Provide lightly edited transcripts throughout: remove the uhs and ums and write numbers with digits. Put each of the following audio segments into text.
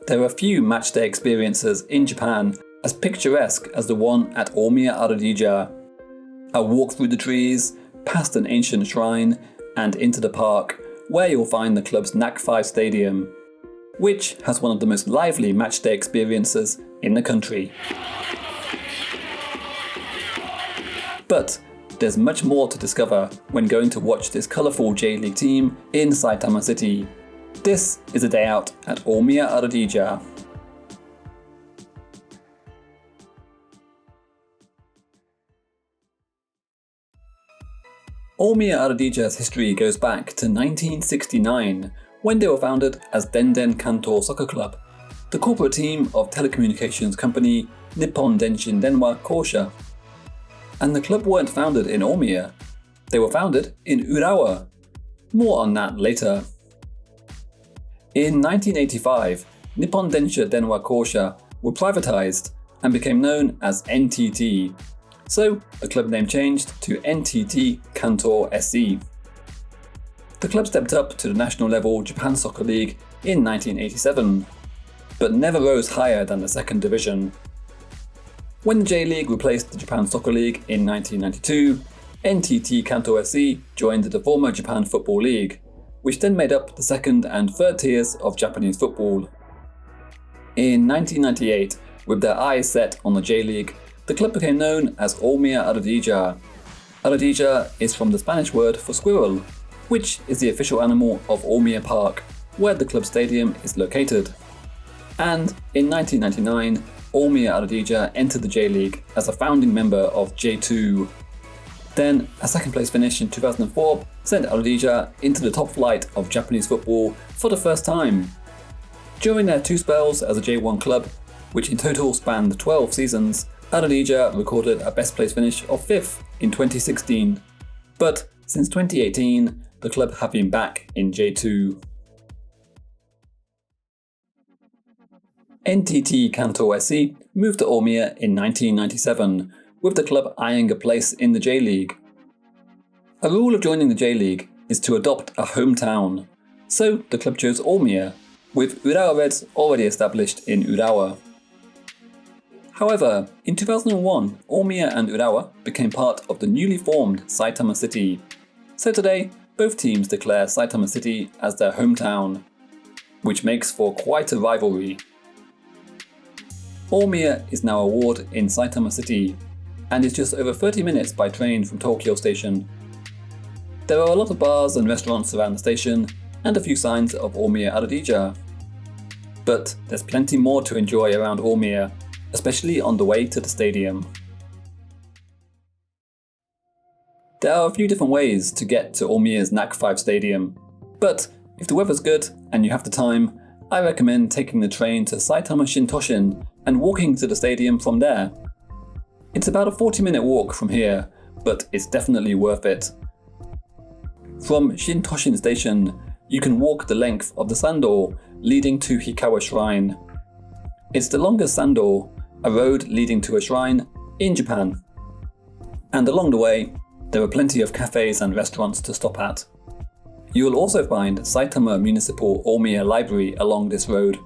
There are few matchday experiences in Japan as picturesque as the one at Omiya Ardija. A walk through the trees, past an ancient shrine, and into the park, where you'll find the club's Nack5 Stadium, which has one of the most lively matchday experiences in the country. But there's much more to discover when going to watch this colourful J.League team in Saitama City. This is a day out at Omiya Ardija. Omiya Ardija's history goes back to 1969, when they were founded as Denden Kanto Soccer Club, the corporate team of telecommunications company Nippon Denshin Denwa Kosha. And the club weren't founded in Omiya, they were founded in Urawa. More on that later. In 1985, Nippon Denshin Denwa Kosha were privatized and became known as NTT, so the club name changed to NTT Kanto SC. The club stepped up to the national level Japan Soccer League in 1987, but never rose higher than the second division. When the J.League replaced the Japan Soccer League in 1992, NTT Kanto SC joined the former Japan Football League, which then made up the second and third tiers of Japanese football. In 1998, with their eyes set on the J.League, the club became known as Omiya Ardija. Ardija is from the Spanish word for squirrel, which is the official animal of Omiya Park, where the club stadium is located. And in 1999, Omiya Ardija entered the J.League as a founding member of J2. Then, a second place finish in 2004 sent Ardija into the top flight of Japanese football for the first time. During their two spells as a J1 club, which in total spanned 12 seasons, Ardija recorded a best place finish of 5th in 2016. But since 2018, the club have been back in J2. NTT Kanto SC moved to Omiya in 1997, with the club eyeing a place in the J.League. A rule of joining the J.League is to adopt a hometown, so the club chose Omiya, with Urawa Reds already established in Urawa. However, in 2001, Omiya and Urawa became part of the newly formed Saitama City, so today both teams declare Saitama City as their hometown, which makes for quite a rivalry. Omiya is now a ward in Saitama City, and is just over 30 minutes by train from Tokyo Station. There are a lot of bars and restaurants around the station, and a few signs of Omiya Ardija. But there's plenty more to enjoy around Omiya, especially on the way to the stadium. There are a few different ways to get to Omiya's Nack5 Stadium, but if the weather's good and you have the time, I recommend taking the train to Saitama Shintoshin and walking to the stadium from there. It's about a 40-minute walk from here, but it's definitely worth it. From Shintoshin Station, you can walk the length of the Sando leading to Hikawa Shrine. It's the longest Sando, a road leading to a shrine, in Japan. And along the way, there are plenty of cafes and restaurants to stop at. You will also find Saitama Municipal Omiya Library along this road,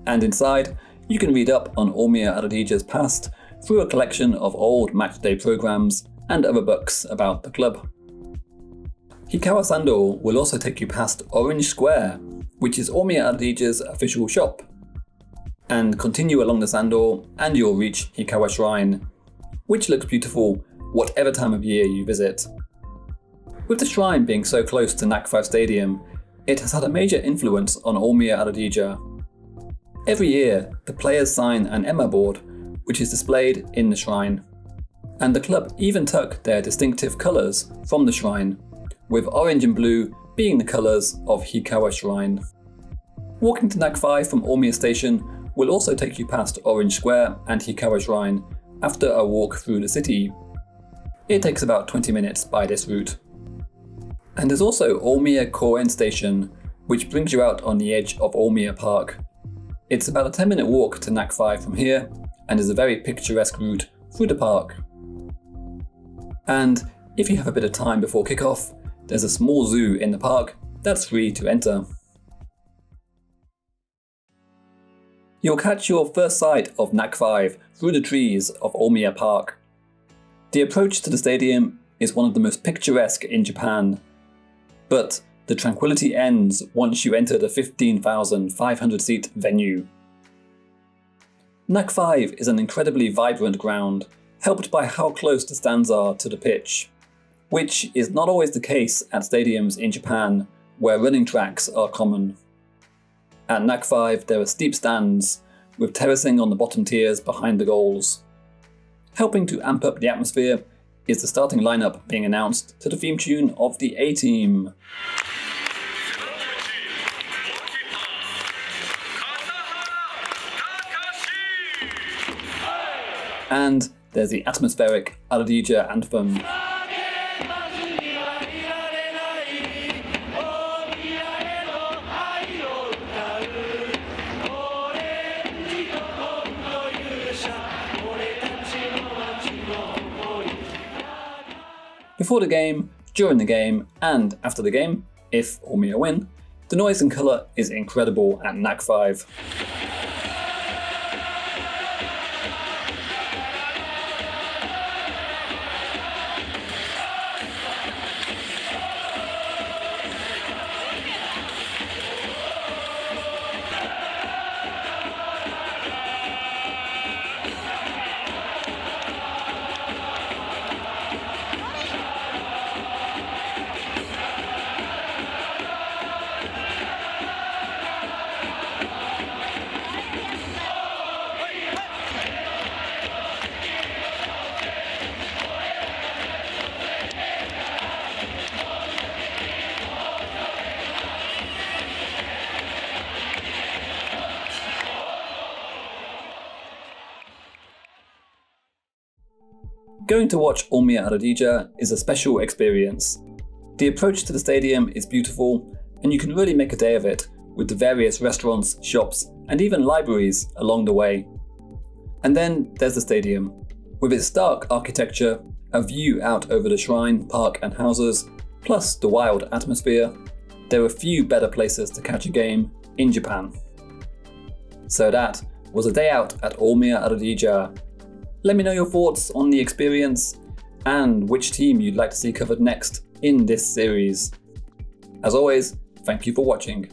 and inside, you can read up on Omiya Ardija's past through a collection of old matchday programs and other books about the club. Hikawa Sando will also take you past Orange Square, which is Omiya Ardija's official shop, and continue along the Sando and you'll reach Hikawa Shrine, which looks beautiful whatever time of year you visit. With the shrine being so close to Nack5 Stadium, it has had a major influence on Omiya Ardija. Every year, the players sign an Emma board, which is displayed in the shrine. And the club even took their distinctive colours from the shrine, with orange and blue being the colours of Hikawa Shrine. Walking to Nack5 from Omiya Station will also take you past Orange Square and Hikawa Shrine after a walk through the city. It takes about 20 minutes by this route. And there's also Omiya Koen Station, which brings you out on the edge of Omiya Park. It's about a 10-minute walk to Nack5 from here, and is a very picturesque route through the park. And if you have a bit of time before kickoff, there's a small zoo in the park that's free to enter. You'll catch your first sight of Nack5 through the trees of Omiya Park. The approach to the stadium is one of the most picturesque in Japan, but the tranquility ends once you enter the 15,500 seat venue. Nack5 is an incredibly vibrant ground, helped by how close the stands are to the pitch, which is not always the case at stadiums in Japan where running tracks are common. At Nack5 there are steep stands, with terracing on the bottom tiers behind the goals. Helping to amp up the atmosphere is the starting lineup being announced to the theme tune of the A-Team. And there's the atmospheric Ardija anthem. Before the game, during the game, and after the game, if Omiya win, the noise and colour is incredible at Nack5. Going to watch Omiya Ardija is a special experience. The approach to the stadium is beautiful, and you can really make a day of it with the various restaurants, shops, and even libraries along the way. And then there's the stadium. With its stark architecture, a view out over the shrine, park and houses, plus the wild atmosphere, there are few better places to catch a game in Japan. So that was a day out at Omiya Ardija. Let me know your thoughts on the experience and which team you'd like to see covered next in this series. As always, thank you for watching.